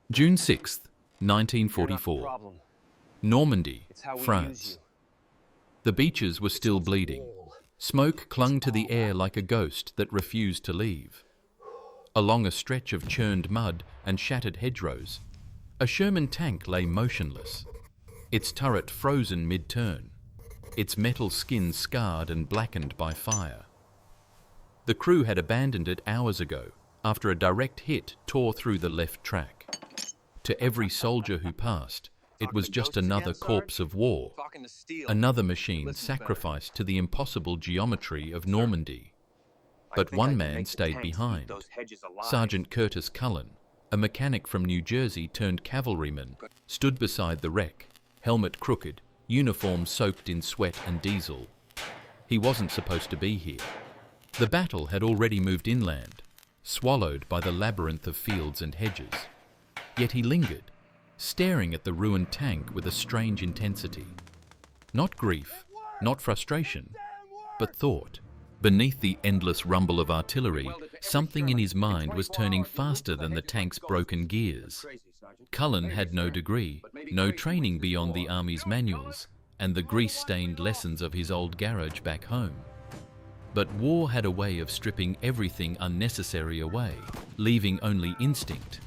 June 6th, 1944. Normandy, France. The beaches were still bleeding. Smoke clung to the air like a ghost that refused to leave. Along a stretch of churned mud and shattered hedgerows, a Sherman tank lay motionless, its turret frozen mid-turn, its metal skin scarred and blackened by fire. The crew had abandoned it hours ago after a direct hit tore through the left track. To every soldier who passed, it was just another corpse of war, another machine sacrificed to the impossible geometry of Normandy. But one man stayed behind. Sergeant Curtis Cullen, a mechanic from New Jersey turned cavalryman, stood beside the wreck, helmet crooked, uniform soaked in sweat and diesel. He wasn't supposed to be here. The battle had already moved inland, swallowed by the labyrinth of fields and hedges. Yet he lingered, staring at the ruined tank with a strange intensity. Not grief, not frustration, but thought. Beneath the endless rumble of artillery, something in his mind was turning faster than the tank's broken gears. Cullen had no degree, no training beyond the Army's manuals, and the grease-stained lessons of his old garage back home. But war had a way of stripping everything unnecessary away, leaving only instinct.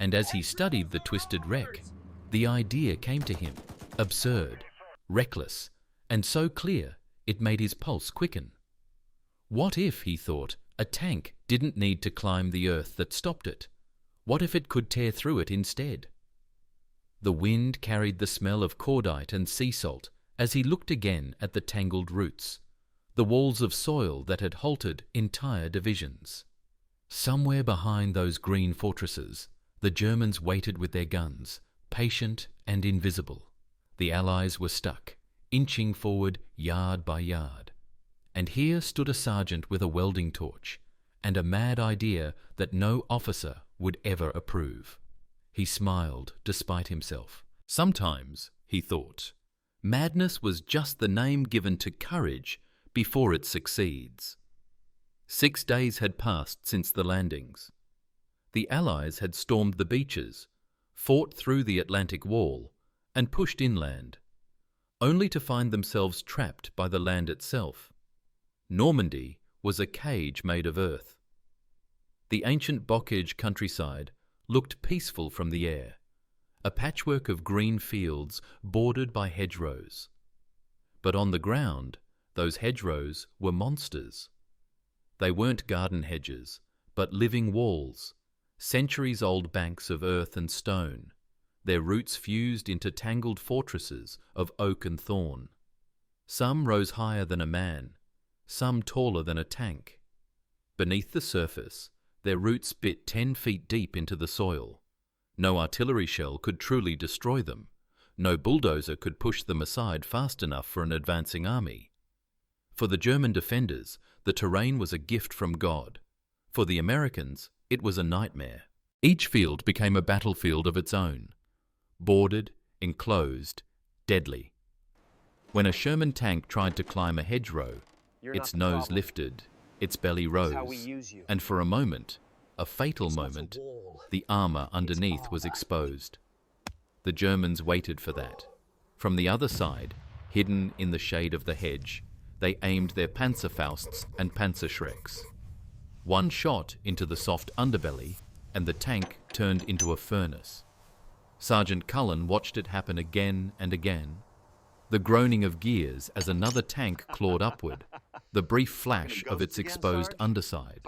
And as he studied the twisted wreck, the idea came to him, absurd, reckless, and so clear it made his pulse quicken. What if, he thought, a tank didn't need to climb the earth that stopped it? What if it could tear through it instead? The wind carried the smell of cordite and sea salt as he looked again at the tangled roots, the walls of soil that had halted entire divisions. Somewhere behind those green fortresses, the Germans waited with their guns, patient and invisible. The Allies were stuck, inching forward yard by yard. And here stood a sergeant with a welding torch and a mad idea that no officer would ever approve. He smiled despite himself. Sometimes, he thought, madness was just the name given to courage before it succeeds. 6 days had passed since the landings. The Allies had stormed the beaches, fought through the Atlantic Wall, and pushed inland, only to find themselves trapped by the land itself. Normandy was a cage made of earth. The ancient bocage countryside looked peaceful from the air, a patchwork of green fields bordered by hedgerows. But on the ground, those hedgerows were monsters. They weren't garden hedges, but living walls, centuries-old banks of earth and stone, their roots fused into tangled fortresses of oak and thorn. Some rose higher than a man, some taller than a tank. Beneath the surface, their roots bit 10 feet deep into the soil. No artillery shell could truly destroy them. No bulldozer could push them aside fast enough for an advancing army. For the German defenders, the terrain was a gift from God. For the Americans, it was a nightmare. Each field became a battlefield of its own, bordered, enclosed, deadly. When a Sherman tank tried to climb a hedgerow, its nose lifted, its belly rose, and for a moment, a fatal moment, the armor underneath was exposed. The Germans waited for that. From the other side, hidden in the shade of the hedge, they aimed their Panzerfausts and Panzerschrecks. One shot into the soft underbelly, and the tank turned into a furnace. Sergeant Cullen watched it happen again and again. The groaning of gears as another tank clawed upward, the brief flash of its exposed underside,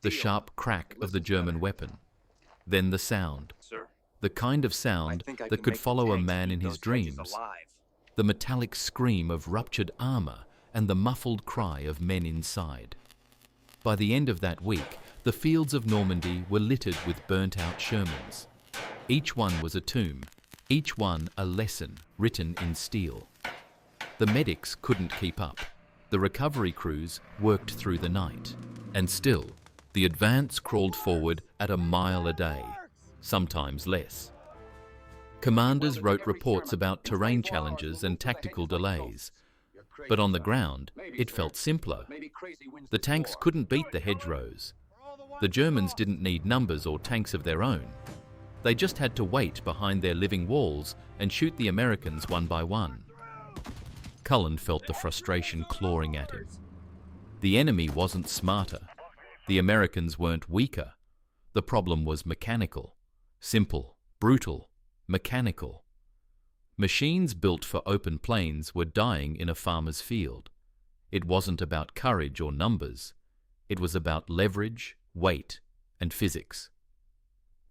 the sharp crack of the German weapon. Then the sound, the kind of sound that could follow a man in his dreams, the metallic scream of ruptured armor and the muffled cry of men inside. By the end of that week, the fields of Normandy were littered with burnt-out Shermans. Each one was a tomb, each one a lesson written in steel. The medics couldn't keep up. The recovery crews worked through the night. And still, the advance crawled forward at a mile a day, sometimes less. Commanders wrote reports about terrain challenges and tactical delays. But on the ground, it felt simpler. The tanks couldn't beat the hedgerows. The Germans didn't need numbers or tanks of their own. They just had to wait behind their living walls and shoot the Americans one by one. Cullen felt the frustration clawing at him. The enemy wasn't smarter. The Americans weren't weaker. The problem was mechanical. Simple, brutal, mechanical. Machines built for open plains were dying in a farmer's field. It wasn't about courage or numbers. It was about leverage, weight, and physics.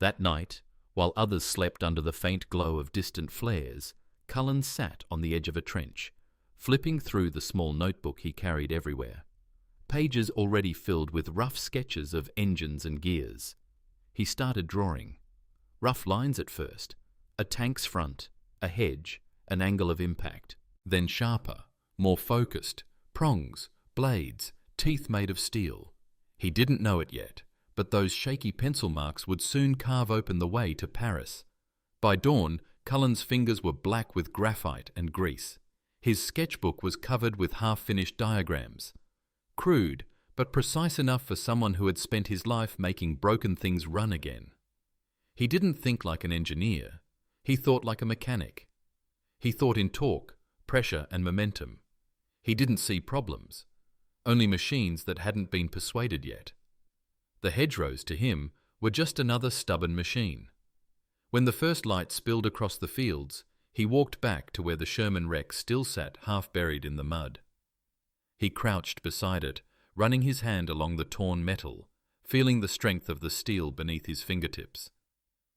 That night, while others slept under the faint glow of distant flares, Cullen sat on the edge of a trench, flipping through the small notebook he carried everywhere. Pages already filled with rough sketches of engines and gears. He started drawing. Rough lines at first, a tank's front, a hedge, an angle of impact. Then sharper, more focused, prongs, blades, teeth made of steel. He didn't know it yet, but those shaky pencil marks would soon carve open the way to Paris. By dawn, Cullen's fingers were black with graphite and grease. His sketchbook was covered with half-finished diagrams. Crude, but precise enough for someone who had spent his life making broken things run again. He didn't think like an engineer. He thought like a mechanic. He thought in torque, pressure, and momentum. He didn't see problems, only machines that hadn't been persuaded yet. The hedgerows, to him, were just another stubborn machine. When the first light spilled across the fields, he walked back to where the Sherman wreck still sat half buried in the mud. He crouched beside it, running his hand along the torn metal, feeling the strength of the steel beneath his fingertips.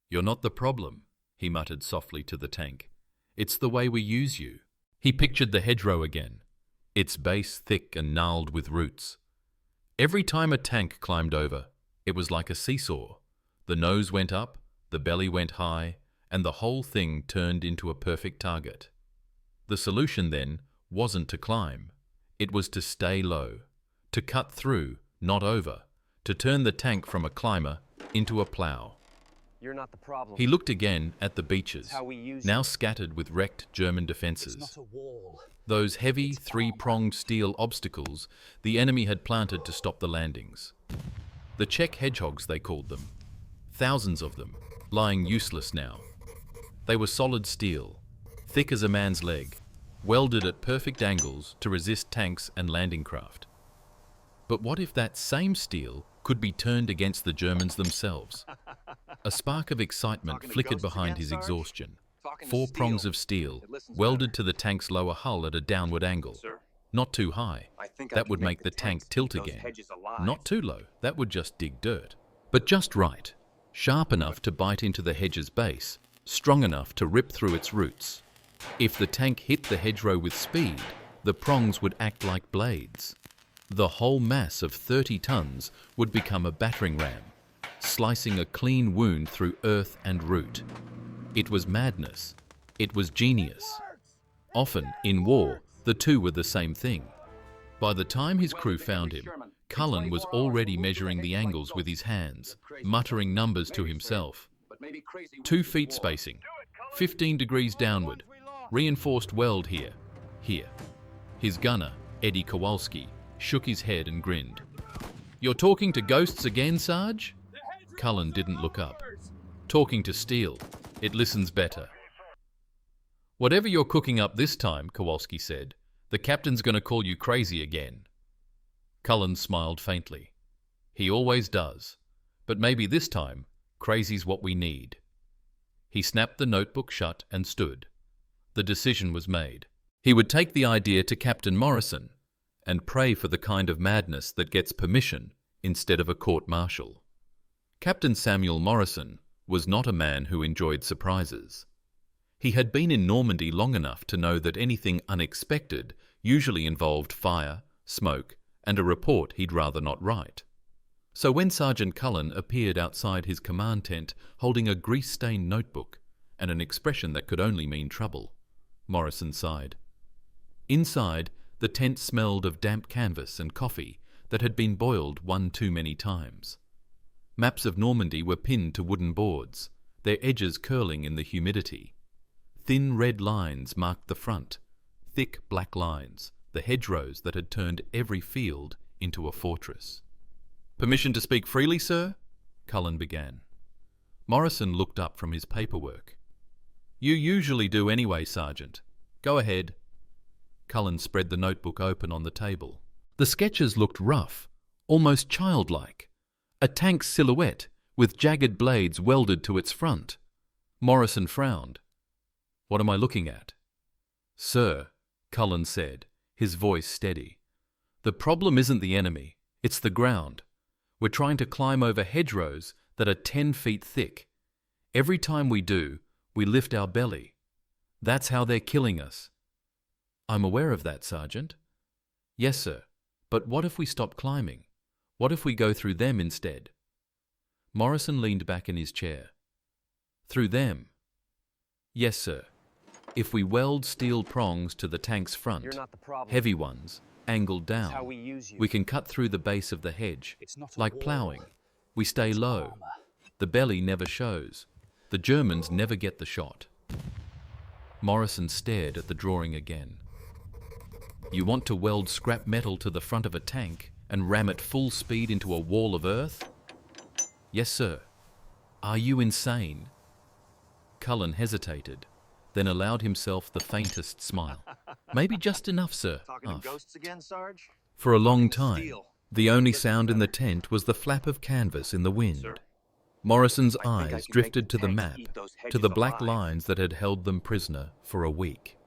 "You're not the problem," he muttered softly to the tank. "It's the way we use you." He pictured the hedgerow again, its base thick and gnarled with roots. Every time a tank climbed over, it was like a seesaw. The nose went up, the belly went high, and the whole thing turned into a perfect target. The solution, then, wasn't to climb. It was to stay low, to cut through, not over, to turn the tank from a climber into a plow. You're not the problem. He looked again at the beaches, How we use now you. scattered with wrecked German defences. It's not a wall. Those heavy, three-pronged steel obstacles the enemy had planted to stop the landings. The Czech hedgehogs, they called them. Thousands of them, lying useless now. They were solid steel, thick as a man's leg, welded at perfect angles to resist tanks and landing craft. But what if that same steel could be turned against the Germans themselves? A spark of excitement flickered behind his exhaustion. Four prongs of steel, welded to the tank's lower hull at a downward angle. Not too high, that would make the tank tilt again. Not too low, that would just dig dirt. But just right, sharp enough to bite into the hedge's base, strong enough to rip through its roots. If the tank hit the hedgerow with speed, the prongs would act like blades. The whole mass of 30 tons would become a battering ram, slicing a clean wound through earth and root. It was madness. It was genius. Often, in war, the two were the same thing. By the time his crew found him, Cullen was already measuring the angles with his hands, muttering numbers to himself. 2 feet spacing, 15 degrees downward, reinforced weld here, here. His gunner, Eddie Kowalski, shook his head and grinned. "You're talking to ghosts again, Sarge?" Cullen didn't look up. "Talking to steel. It listens better." "Whatever you're cooking up this time," Kowalski said, "the captain's going to call you crazy again." Cullen smiled faintly. "He always does. But maybe this time, crazy's what we need." He snapped the notebook shut and stood. The decision was made. He would take the idea to Captain Morrison and pray for the kind of madness that gets permission instead of a court-martial. Captain Samuel Morrison was not a man who enjoyed surprises. He had been in Normandy long enough to know that anything unexpected usually involved fire, smoke, and a report he'd rather not write. So when Sergeant Cullen appeared outside his command tent holding a grease-stained notebook and an expression that could only mean trouble, Morrison sighed. Inside, the tent smelled of damp canvas and coffee that had been boiled one too many times. Maps of Normandy were pinned to wooden boards, their edges curling in the humidity. Thin red lines marked the front, thick black lines, the hedgerows that had turned every field into a fortress. "Permission to speak freely, sir?" Cullen began. Morrison looked up from his paperwork. "You usually do anyway, Sergeant. Go ahead." Cullen spread the notebook open on the table. The sketches looked rough, almost childlike. A tank's silhouette with jagged blades welded to its front. Morrison frowned. "What am I looking at?" "Sir," Cullen said, his voice steady, "the problem isn't the enemy, it's the ground. We're trying to climb over hedgerows that are 10 feet thick. Every time we do, we lift our belly. That's how they're killing us." "I'm aware of that, Sergeant." "Yes, sir. But what if we stop climbing? What if we go through them instead?" Morrison leaned back in his chair. "Through them?" "Yes, sir. If we weld steel prongs to the tank's front, You're not the problem. heavy ones, angled That's how down, we use you. we can cut through the base of the hedge, It's not a like wall. ploughing. We stay low. Armor. The belly never shows. The Germans never get the shot." Morrison stared at the drawing again. "You want to weld scrap metal to the front of a tank and ram it full speed into a wall of earth?" "Yes, sir." "Are you insane?" Cullen hesitated, then allowed himself the faintest smile. "Maybe just enough, sir." Talking to ghosts again, Sarge? For a long Talking time, steel. the only sound in the tent was the flap of canvas in the wind. Sir. Morrison's I think I eyes can drifted make to the tanks map, eat those to hedges the black alive. lines that had held them prisoner for a week.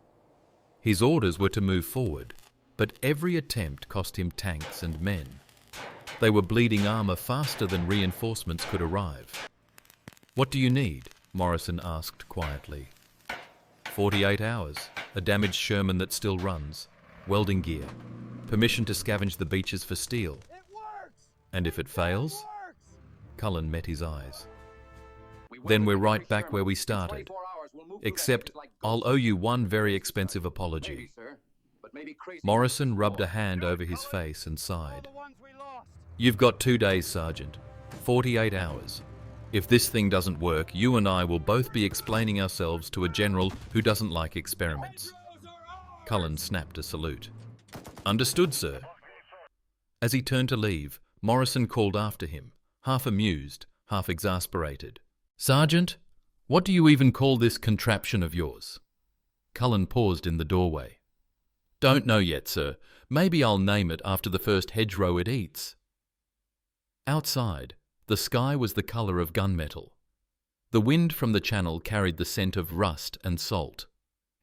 His orders were to move forward, but every attempt cost him tanks and men. They were bleeding armor faster than reinforcements could arrive. "What do you need?" Morrison asked quietly. 48 hours, a damaged Sherman that still runs, welding gear, permission to scavenge the beaches for steel. It works! And if it fails? It works! Cullen met his eyes. We "Then welded we're every right back Sherman. where we In started. 24 hours, we'll move through that Except hedge like I'll ghosts. owe you one very expensive apology." Maybe, sir, but maybe crazy Morrison rubbed a more. hand over his face and All sighed. the ones we lost. "You've got 2 days, Sergeant. 48 hours. If this thing doesn't work, you and I will both be explaining ourselves to a general who doesn't like experiments." Cullen snapped a salute. "Understood, sir." As he turned to leave, Morrison called after him, half amused, half exasperated. "Sergeant, what do you even call this contraption of yours?" Cullen paused in the doorway. "Don't know yet, sir. Maybe I'll name it after the first hedgerow it eats." Outside, the sky was the colour of gunmetal. The wind from the channel carried the scent of rust and salt.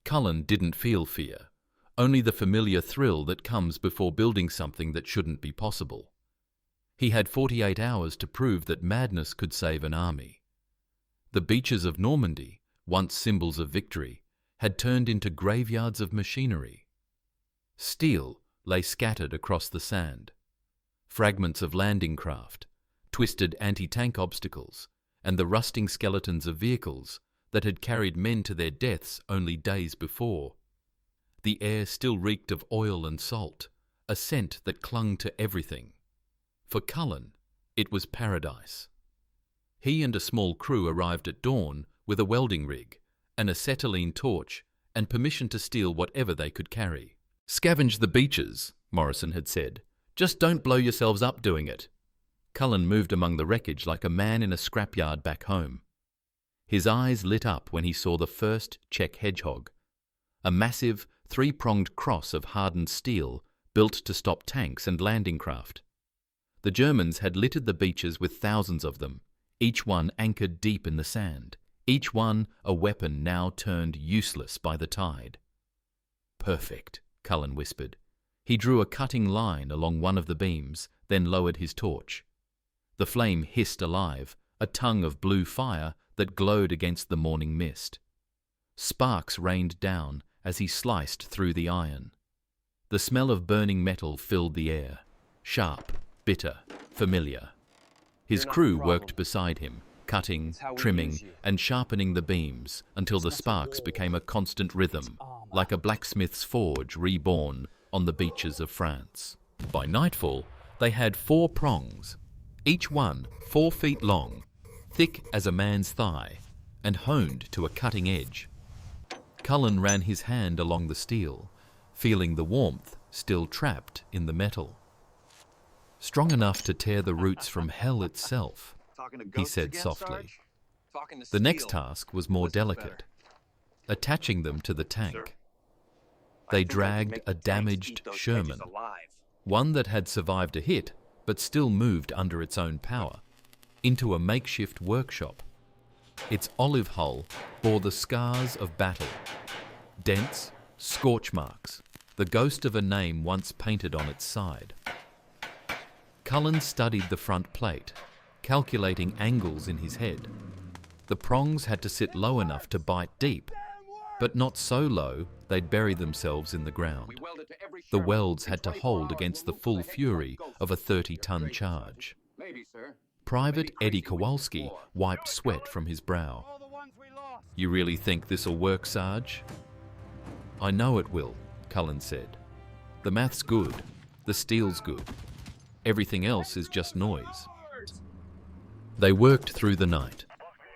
Cullen didn't feel fear, only the familiar thrill that comes before building something that shouldn't be possible. He had 48 hours to prove that madness could save an army. The beaches of Normandy, once symbols of victory, had turned into graveyards of machinery. Steel lay scattered across the sand. Fragments of landing craft, twisted anti-tank obstacles, and the rusting skeletons of vehicles that had carried men to their deaths only days before. The air still reeked of oil and salt, a scent that clung to everything. For Cullen, it was paradise. He and a small crew arrived at dawn with a welding rig, an acetylene torch, and permission to steal whatever they could carry. "Scavenge the beaches," Morrison had said. "Just don't blow yourselves up doing it." Cullen moved among the wreckage like a man in a scrapyard back home. His eyes lit up when he saw the first Czech hedgehog, a massive, three-pronged cross of hardened steel built to stop tanks and landing craft. The Germans had littered the beaches with thousands of them, each one anchored deep in the sand, each one a weapon now turned useless by the tide. "Perfect," Cullen whispered. He drew a cutting line along one of the beams, then lowered his torch. The flame hissed alive, a tongue of blue fire that glowed against the morning mist. Sparks rained down as he sliced through the iron. The smell of burning metal filled the air, sharp, bitter, familiar. His crew worked beside him, cutting, trimming, and sharpening the beams until the sparks became a constant rhythm, like a blacksmith's forge reborn on the beaches of France. By nightfall, they had 4 prongs, each one 4 feet long, thick as a man's thigh, and honed to a cutting edge. Cullen ran his hand along the steel, feeling the warmth still trapped in the metal. "Strong enough to tear the roots from hell itself," Talking to he ghosts said again, softly. Sarge? The next task was more delicate, attaching them to the tank. They dragged a damaged Sherman, one that had survived a hit but still moved under its own power, into a makeshift workshop. Its olive hull bore the scars of battle, dents, scorch marks, the ghost of a name once painted on its side. Cullen studied the front plate, calculating angles in his head. The prongs had to sit low enough to bite deep, but not so low they'd bury themselves in the ground. The welds had to hold against the full fury of a 30-ton charge. Private Eddie Kowalski wiped sweat from his brow. "You really think this'll work, Sarge?" "I know it will," Cullen said. "The math's good, the steel's good. Everything else is just noise." They worked through the night.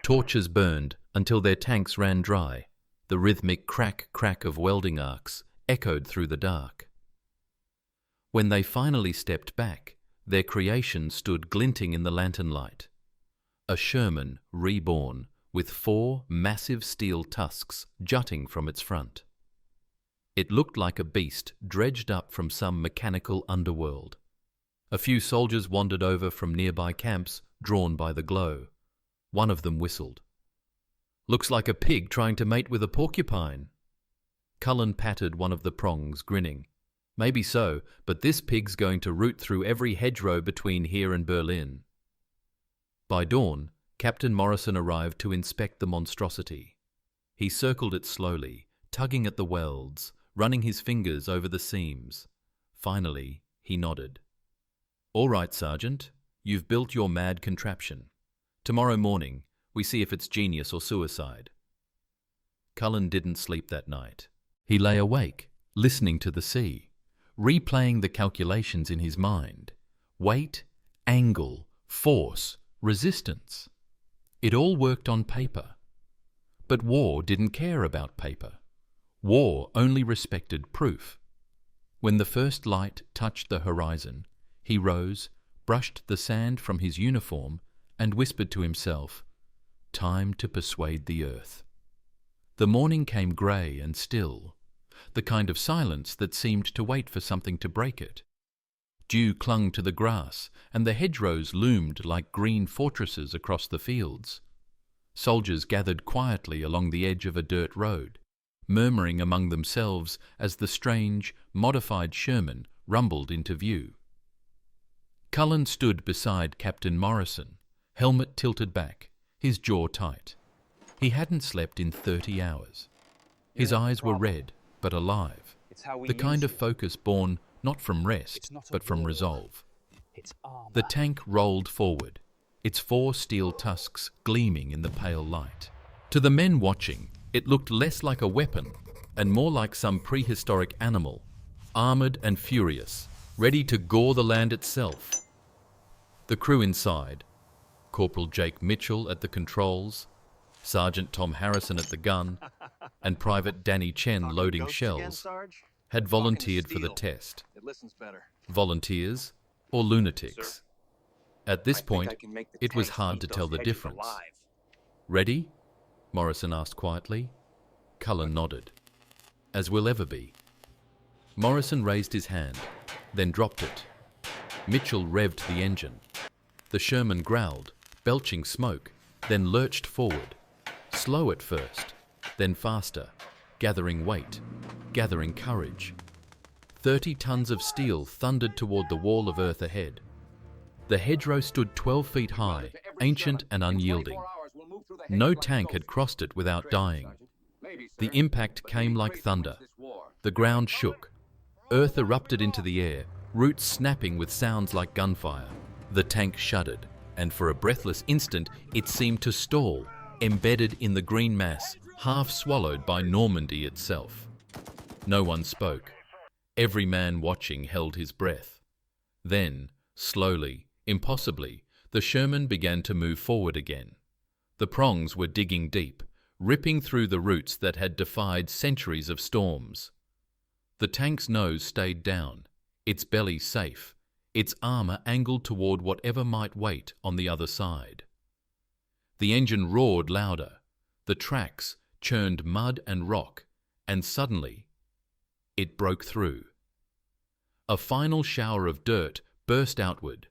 Torches burned until their tanks ran dry. The rhythmic crack of welding arcs echoed through the dark. When they finally stepped back, their creation stood glinting in the lantern light. A Sherman reborn, with 4 massive steel tusks jutting from its front. It looked like a beast dredged up from some mechanical underworld. A few soldiers wandered over from nearby camps, drawn by the glow. One of them whistled. "Looks like a pig trying to mate with a porcupine." Cullen patted one of the prongs, grinning. "Maybe so, but this pig's going to root through every hedgerow between here and Berlin." By dawn, Captain Morrison arrived to inspect the monstrosity. He circled it slowly, tugging at the welds, running his fingers over the seams. Finally, he nodded. "All right, Sergeant, you've built your mad contraption. Tomorrow morning, we see if it's genius or suicide." Cullen didn't sleep that night. He lay awake, listening to the sea, replaying the calculations in his mind. Weight, angle, force, resistance. It all worked on paper. But war didn't care about paper. War only respected proof. When the first light touched the horizon, he rose, brushed the sand from his uniform, and whispered to himself, "Time to persuade the earth." The morning came grey and still, the kind of silence that seemed to wait for something to break it. Dew clung to the grass, and the hedgerows loomed like green fortresses across the fields. Soldiers gathered quietly along the edge of a dirt road, murmuring among themselves as the strange, modified Sherman rumbled into view. Cullen stood beside Captain Morrison, helmet tilted back, his jaw tight. He hadn't slept in 30 hours. His eyes were red, but alive, the kind of focus born not from rest, but from resolve. The tank rolled forward, its 4 steel tusks gleaming in the pale light. To the men watching, it looked less like a weapon and more like some prehistoric animal, armored and furious, ready to gore the land itself. The crew inside, Corporal Jake Mitchell at the controls, Sergeant Tom Harrison at the gun, and Private Danny Chen loading shells, had volunteered for the test. Volunteers or lunatics. At this point, it was hard to tell the difference. "Ready?" Morrison asked quietly. Cullen nodded. "As we'll ever be." Morrison raised his hand, then dropped it. Mitchell revved the engine. The Sherman growled, belching smoke, then lurched forward. Slow at first, then faster, gathering weight, gathering courage. 30 tons of steel thundered toward the wall of earth ahead. The hedgerow stood 12 feet high, ancient and unyielding. No tank had crossed it without dying. The impact came like thunder. The ground shook. Earth erupted into the air, roots snapping with sounds like gunfire. The tank shuddered, and for a breathless instant it seemed to stall, embedded in the green mass, half swallowed by Normandy itself. No one spoke. Every man watching held his breath. Then, slowly, impossibly, the Sherman began to move forward again. The prongs were digging deep, ripping through the roots that had defied centuries of storms. The tank's nose stayed down, its belly safe, its armour angled toward whatever might wait on the other side. The engine roared louder. The tracks churned mud and rock, and suddenly it broke through. A final shower of dirt burst outward,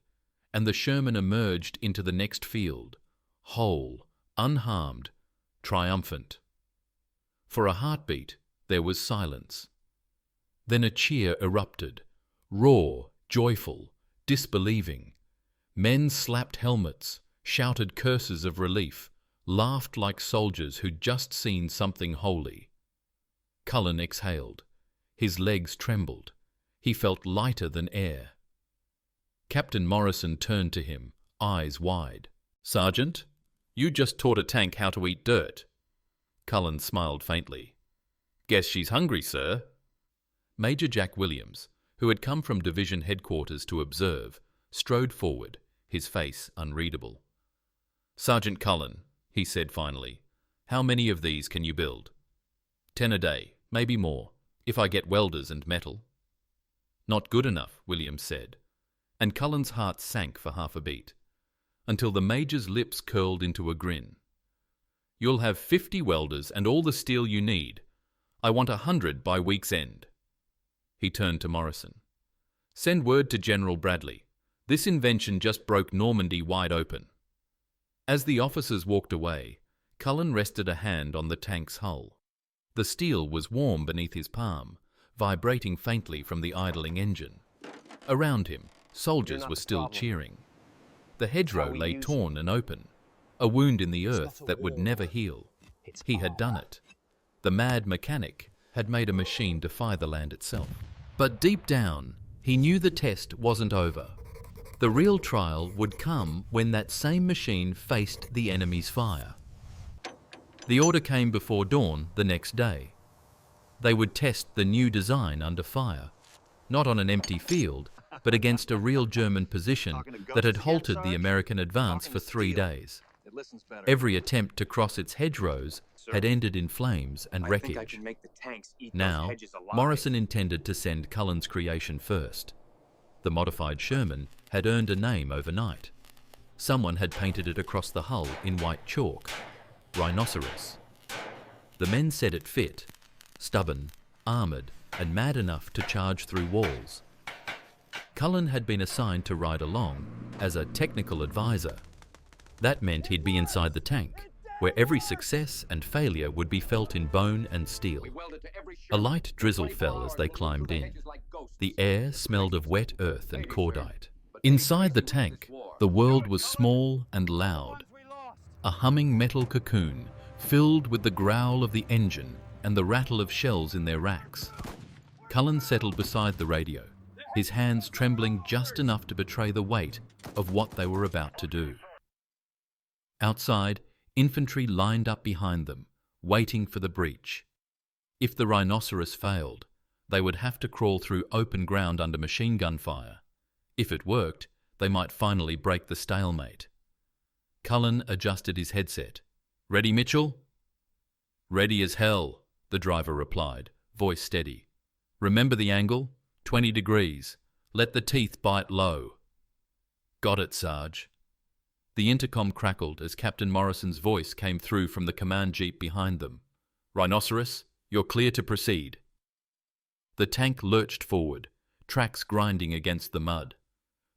and the Sherman emerged into the next field, whole, unharmed, triumphant. For a heartbeat, there was silence. Then a cheer erupted, raw, joyful, disbelieving. Men slapped helmets, shouted curses of relief, laughed like soldiers who'd just seen something holy. Cullen exhaled. His legs trembled. He felt lighter than air. Captain Morrison turned to him, eyes wide. "Sergeant, you just taught a tank how to eat dirt." Cullen smiled faintly. "Guess she's hungry, sir." Major Jack Williams, who had come from division headquarters to observe, strode forward, his face unreadable. "Sergeant Cullen," he said finally, "how many of these can you build?" 10 a day, maybe more, if I get welders and metal." "Not good enough," Williams said, and Cullen's heart sank for half a beat, until the Major's lips curled into a grin. "You'll have 50 welders and all the steel you need. I want 100 by week's end." He turned to Morrison. "Send word to General Bradley. This invention just broke Normandy wide open." As the officers walked away, Cullen rested a hand on the tank's hull. The steel was warm beneath his palm, vibrating faintly from the idling engine. Around him, soldiers were still cheering. The hedgerow lay torn and open, a wound in the earth that would never heal. He had done it. The mad mechanic had made a machine defy the land itself. But deep down, he knew the test wasn't over. The real trial would come when that same machine faced the enemy's fire. The order came before dawn the next day. They would test the new design under fire, not on an empty field, but against a real German position that had halted the American advance for 3 days. Every attempt to cross its hedgerows had ended in flames and wreckage. Now, Morrison intended to send Cullen's creation first. The modified Sherman had earned a name overnight. Someone had painted it across the hull in white chalk: Rhinoceros. The men said it fit: stubborn, armoured, and mad enough to charge through walls. Cullen had been assigned to ride along as a technical advisor. That meant he'd be inside the tank, where every success and failure would be felt in bone and steel. A light drizzle fell as they climbed in. The air smelled of wet earth and cordite. Inside the tank, the world was small and loud. A humming metal cocoon filled with the growl of the engine and the rattle of shells in their racks. Cullen settled beside the radio, his hands trembling just enough to betray the weight of what they were about to do. Outside, infantry lined up behind them, waiting for the breach. If the Rhinoceros failed, they would have to crawl through open ground under machine gun fire. If it worked, they might finally break the stalemate. Cullen adjusted his headset. "Ready, Mitchell?" "Ready as hell," the driver replied, voice steady. "Remember the angle? 20 degrees. Let the teeth bite low." "Got it, Sarge." The intercom crackled as Captain Morrison's voice came through from the command jeep behind them. "Rhinoceros, you're clear to proceed." The tank lurched forward, tracks grinding against the mud.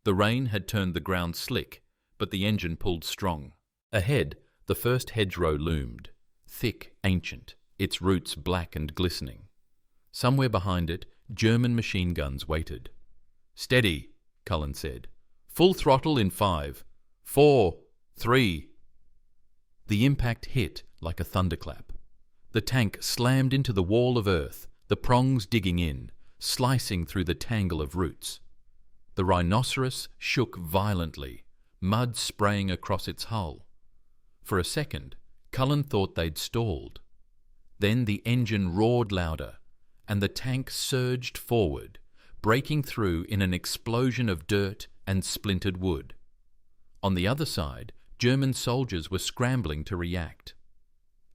The rain had turned the ground slick, but the engine pulled strong. Ahead, the first hedgerow loomed, thick, ancient, its roots black and glistening. Somewhere behind it, German machine guns waited. "Steady," Cullen said. "Full throttle in 5, 4, 3. The impact hit like a thunderclap. The tank slammed into the wall of earth, the prongs digging in, slicing through the tangle of roots. The Rhinoceros shook violently, mud spraying across its hull. For a second, Cullen thought they'd stalled. Then the engine roared louder, and the tank surged forward, breaking through in an explosion of dirt and splintered wood. On the other side, German soldiers were scrambling to react.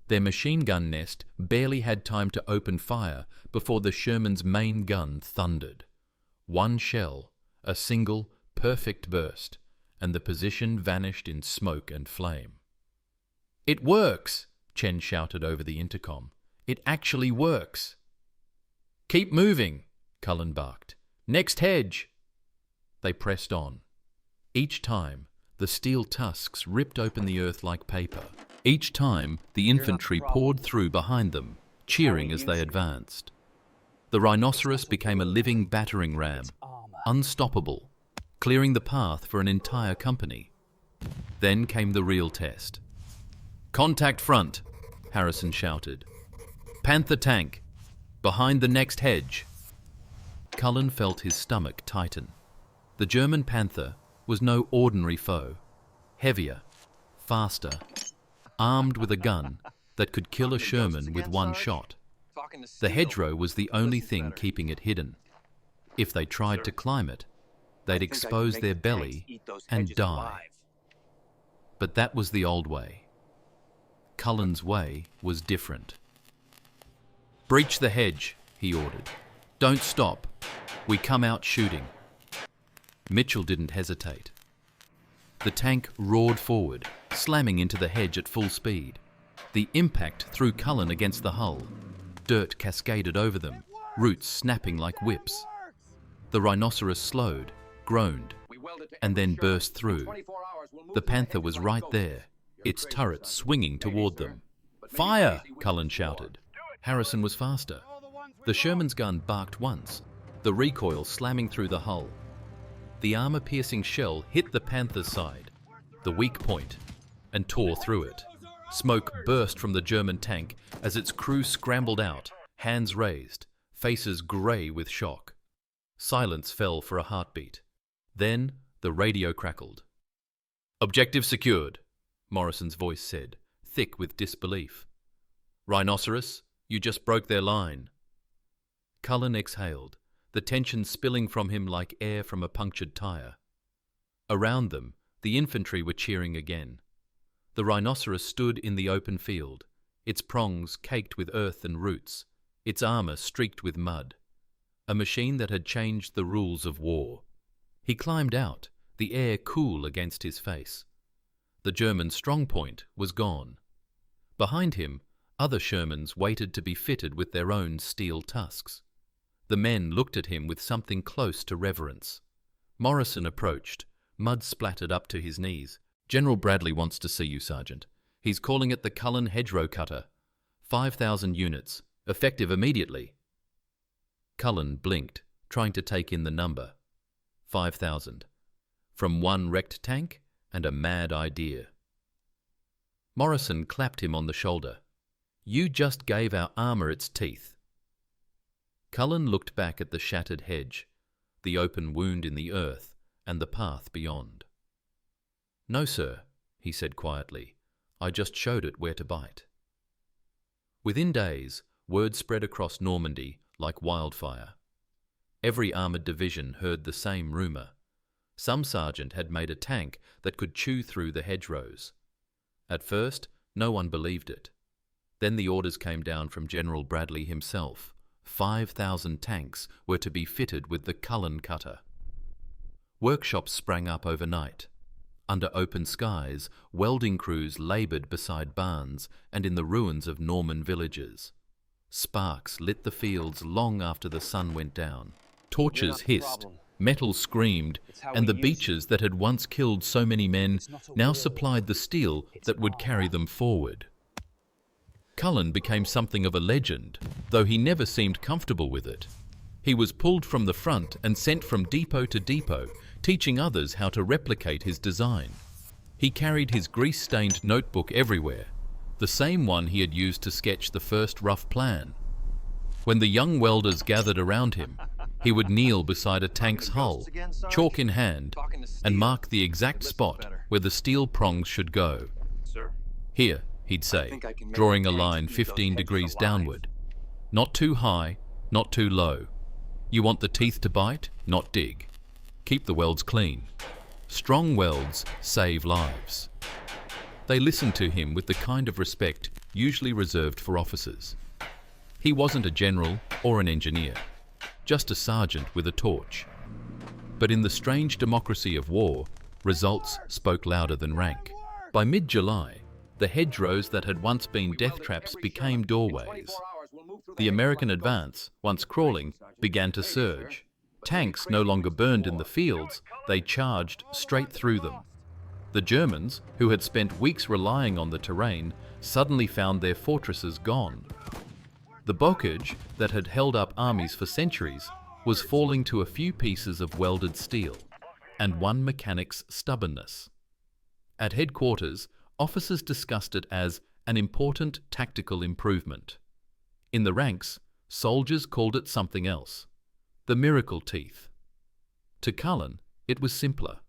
Their machine gun nest barely had time to open fire before the Sherman's main gun thundered. One shell, a single, perfect burst, and the position vanished in smoke and flame. "It works!" Chen shouted over the intercom. "It actually works!" "Keep moving!" Cullen barked. "Next hedge!" They pressed on. Each time, the steel tusks ripped open the earth like paper. Each time, the infantry poured through behind them, cheering as they advanced. The rhinoceros became a living battering ram, unstoppable, clearing the path for an entire company. Then came the real test. "Contact front!" Harrison shouted. "Panther tank! Behind the next hedge!" Cullen felt his stomach tighten. The German Panther was no ordinary foe. Heavier, faster, armed with a gun that could kill a Sherman with one shot. The hedgerow was the only thing keeping it hidden. If they tried to climb it, they'd expose their belly and die. But that was the old way. Cullen's way was different. "Breach the hedge," he ordered. "Don't stop. We come out shooting." Mitchell didn't hesitate. The tank roared forward, slamming into the hedge at full speed. The impact threw Cullen against the hull. Dirt cascaded over them, roots snapping like whips. The rhinoceros slowed, groaned, and then burst through. The Panther was right there, its turret swinging toward them. "Fire!" Cullen shouted. Harrison was faster. The Sherman's gun barked once, the recoil slamming through the hull. The armor-piercing shell hit the Panther's side, the weak point, and tore through it. Smoke burst from the German tank as its crew scrambled out, hands raised, faces grey with shock. Silence fell for a heartbeat. Then the radio crackled. "Objective secured," Morrison's voice said, thick with disbelief. "Rhinoceros, you just broke their line." Cullen exhaled, the tension spilling from him like air from a punctured tire. Around them, the infantry were cheering again. The rhinoceros stood in the open field, its prongs caked with earth and roots, its armor streaked with mud. A machine that had changed the rules of war. He climbed out, the air cool against his face. The German strongpoint was gone. Behind him, other Shermans waited to be fitted with their own steel tusks. The men looked at him with something close to reverence. Morrison approached, mud splattered up to his knees. "General Bradley wants to see you, Sergeant. He's calling it the Cullen Hedgerow Cutter. 5,000 units, effective immediately." Cullen blinked, trying to take in the number. 5,000. From one wrecked tank and a mad idea. Morrison clapped him on the shoulder. "You just gave our armour its teeth." Cullen looked back at the shattered hedge, the open wound in the earth, and the path beyond. "No, sir," he said quietly. "I just showed it where to bite." Within days, word spread across Normandy like wildfire. Every armoured division heard the same rumour. Some sergeant had made a tank that could chew through the hedgerows. At first, no one believed it. Then the orders came down from General Bradley himself. 5,000 tanks were to be fitted with the Cullen Cutter. Workshops sprang up overnight. Under open skies, welding crews laboured beside barns and in the ruins of Norman villages. Sparks lit the fields long after the sun went down. Torches hissed, metal screamed, and the beaches that had once killed so many men now supplied the steel that would carry them forward. Cullen became something of a legend, though he never seemed comfortable with it. He was pulled from the front and sent from depot to depot, teaching others how to replicate his design. He carried his grease-stained notebook everywhere, the same one he had used to sketch the first rough plan. When the young welders gathered around him, he would kneel beside a tank's hull, chalk in hand, and mark the exact spot where the steel prongs should go. "Here," he'd say, drawing a line 15 degrees downward. "Not too high, not too low. You want the teeth to bite, not dig. Keep the welds clean. Strong welds save lives." They listened to him with the kind of respect usually reserved for officers. He wasn't a general or an engineer, just a sergeant with a torch. But in the strange democracy of war, results spoke louder than rank. By mid-July, The hedgerows that had once been death traps became doorways. The American advance, once crawling, began to surge. Tanks no longer burned in the fields, they charged straight through them. The Germans, who had spent weeks relying on the terrain, suddenly found their fortresses gone. The bocage that had held up armies for centuries was falling to a few pieces of welded steel, and one mechanic's stubbornness. At headquarters, officers discussed it as an important tactical improvement. In the ranks, soldiers called it something else: the miracle teeth. To Cullen, it was simpler.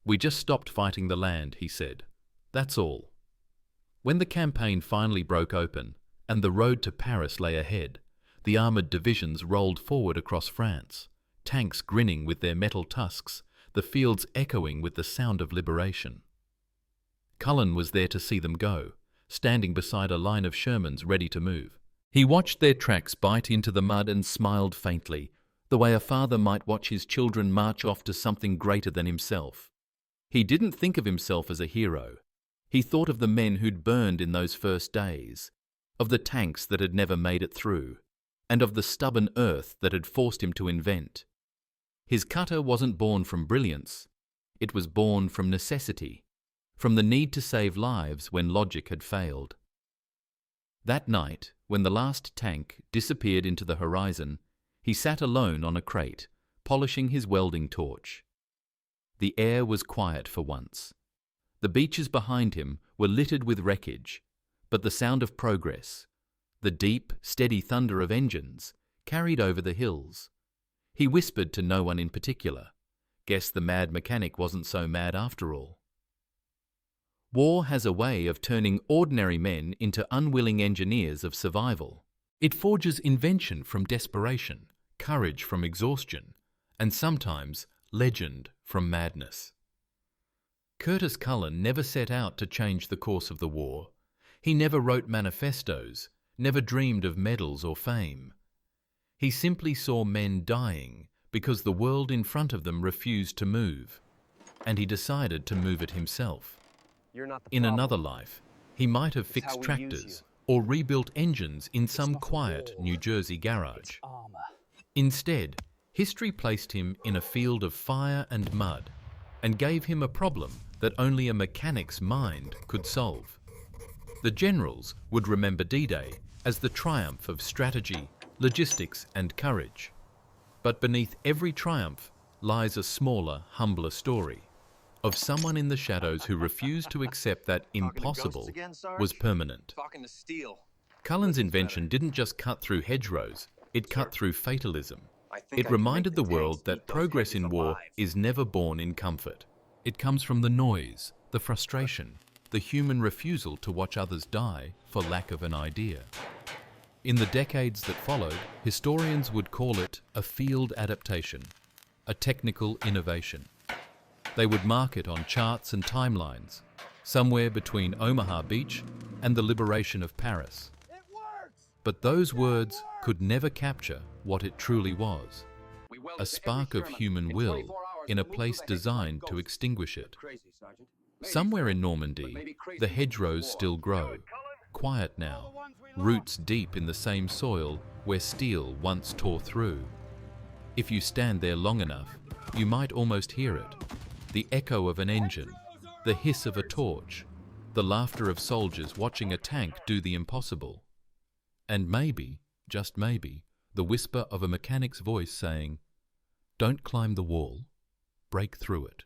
"We just stopped fighting the land," he said. "That's all." When the campaign finally broke open and the road to Paris lay ahead, the armoured divisions rolled forward across France, tanks grinning with their metal tusks, the fields echoing with the sound of liberation. Cullen was there to see them go, standing beside a line of Shermans ready to move. He watched their tracks bite into the mud and smiled faintly, the way a father might watch his children march off to something greater than himself. He didn't think of himself as a hero. He thought of the men who'd burned in those first days, of the tanks that had never made it through, and of the stubborn earth that had forced him to invent. His cutter wasn't born from brilliance. It was born from necessity, from the need to save lives when logic had failed. That night, when the last tank disappeared into the horizon, he sat alone on a crate, polishing his welding torch. The air was quiet for once. The beaches behind him were littered with wreckage, but the sound of progress, the deep, steady thunder of engines, carried over the hills. He whispered to no one in particular. Guess the mad mechanic wasn't so mad after all. War has a way of turning ordinary men into unwilling engineers of survival. It forges invention from desperation, courage from exhaustion, and sometimes legend from madness. Curtis Cullen never set out to change the course of the war. He never wrote manifestos, never dreamed of medals or fame. He simply saw men dying because the world in front of them refused to move, and he decided to move it himself. You're not the In problem. another life, he might have It's how fixed we use tractors or rebuilt engines in some quiet New Jersey garage. Instead, history placed him in a field of fire and mud and gave him a problem that only a mechanic's mind could solve. The generals would remember D-Day as the triumph of strategy, logistics, and courage. But beneath every triumph lies a smaller, humbler story of someone in the shadows who refused to accept that impossible was permanent. Talking to steel. Cullen's invention didn't just cut through hedgerows, it cut through fatalism. I think It I can reminded make the tanks world eat that those progress heavies in war alive. is never born in comfort. It comes from the noise, the frustration, the human refusal to watch others die for lack of an idea. In the decades that followed, historians would call it a field adaptation, a technical innovation. They would mark it on charts and timelines, somewhere between Omaha Beach and the liberation of Paris. But those words could never capture what it truly was, a spark of human will in a place designed to extinguish it. Somewhere in Normandy, the hedgerows still grow, quiet now, roots deep in the same soil where steel once tore through. If you stand there long enough, you might almost hear it, the echo of an engine, the hiss of a torch, the laughter of soldiers watching a tank do the impossible. And maybe, just maybe, the whisper of a mechanic's voice saying, "Don't climb the wall, break through it."